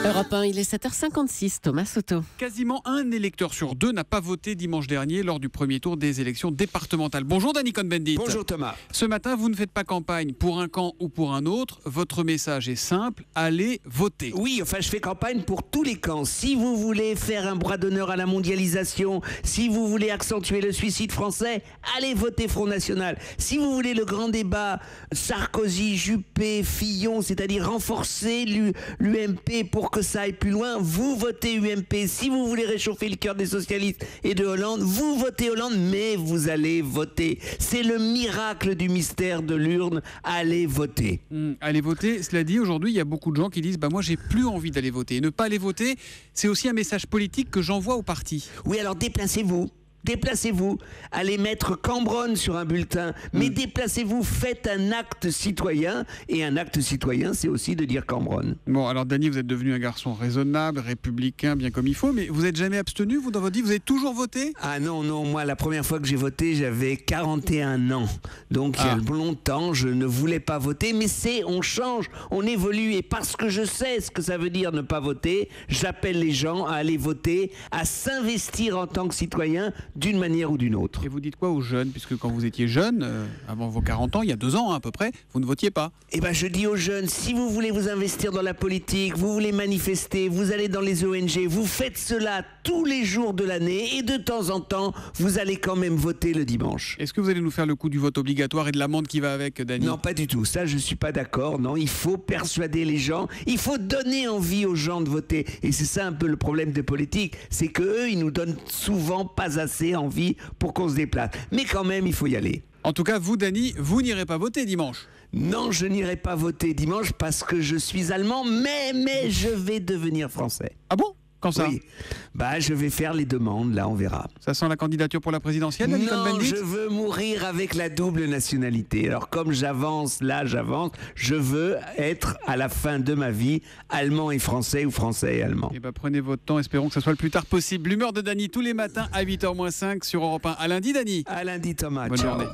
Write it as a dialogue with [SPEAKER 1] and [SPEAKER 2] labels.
[SPEAKER 1] Europe 1, il est 7h56, Thomas Soto.
[SPEAKER 2] Quasiment un électeur sur deux n'a pas voté dimanche dernier lors du premier tour des élections départementales. Bonjour Dany Cohn-Bendit.
[SPEAKER 3] Bonjour Thomas.
[SPEAKER 2] Ce matin, vous ne faites pas campagne pour un camp ou pour un autre. Votre message est simple, allez voter.
[SPEAKER 3] Oui, enfin je fais campagne pour tous les camps. Si vous voulez faire un bras d'honneur à la mondialisation, si vous voulez accentuer le suicide français, allez voter Front National. Si vous voulez le grand débat Sarkozy, Juppé, Fillon, c'est-à-dire renforcer l'UMP pour que ça aille plus loin, vous votez UMP. Si vous voulez réchauffer le cœur des socialistes et de Hollande, vous votez Hollande, mais vous allez voter. C'est le miracle du mystère de l'urne. Allez voter.
[SPEAKER 2] Allez voter, cela dit, aujourd'hui, il y a beaucoup de gens qui disent moi, j'ai plus envie d'aller voter. Et ne pas aller voter, c'est aussi un message politique que j'envoie au parti.
[SPEAKER 3] Oui, alors déplacez-vous. Déplacez-vous, allez mettre Cambronne sur un bulletin, mais déplacez-vous, faites un acte citoyen, et un acte citoyen, c'est aussi de dire Cambronne.
[SPEAKER 2] Bon, alors Dany, vous êtes devenu un garçon raisonnable, républicain, bien comme il faut, mais vous n'êtes jamais abstenu, vous, dans votre vie, vous avez toujours voté ?
[SPEAKER 3] Ah non, moi, la première fois que j'ai voté, j'avais 41 ans, donc il y a longtemps, je ne voulais pas voter, mais on change, on évolue, et parce que je sais ce que ça veut dire ne pas voter, j'appelle les gens à aller voter, à s'investir en tant que citoyen, d'une manière ou d'une autre.
[SPEAKER 2] Et vous dites quoi aux jeunes ? Puisque quand vous étiez jeune, avant vos 40 ans, il y a 2 ans à peu près, vous ne votiez pas.
[SPEAKER 3] Eh bien, je dis aux jeunes, si vous voulez vous investir dans la politique, vous voulez manifester, vous allez dans les ONG, vous faites cela tous les jours de l'année et de temps en temps, vous allez quand même voter le dimanche.
[SPEAKER 2] Est-ce que vous allez nous faire le coup du vote obligatoire et de l'amende qui va avec, Dany ?
[SPEAKER 3] Non, pas du tout. Ça, je ne suis pas d'accord. Non, il faut persuader les gens. Il faut donner envie aux gens de voter. Et c'est ça un peu le problème des politiques. C'est qu'eux, ils nous donnent souvent pas assez envie pour qu'on se déplace. Mais quand même, il faut y aller.
[SPEAKER 2] En tout cas, vous, Dany, vous n'irez pas voter dimanche.
[SPEAKER 3] Non, je n'irai pas voter dimanche parce que je suis allemand, mais je vais devenir français.
[SPEAKER 2] Ah bon ? Quand ça ?
[SPEAKER 3] Oui. Je vais faire les demandes, là, on verra.
[SPEAKER 2] Ça sent la candidature pour la présidentielle, Dany Cohn-Bendit ?
[SPEAKER 3] Je veux mourir avec la double nationalité. Alors, comme j'avance, je veux être, à la fin de ma vie, allemand et français ou français et allemand.
[SPEAKER 2] Eh bien, prenez votre temps, espérons que ce soit le plus tard possible. L'humeur de Dany tous les matins à 8h-5 sur Europe 1. À lundi, Dany.
[SPEAKER 3] À lundi, Thomas.
[SPEAKER 2] Bonne
[SPEAKER 3] Ciao.
[SPEAKER 2] journée.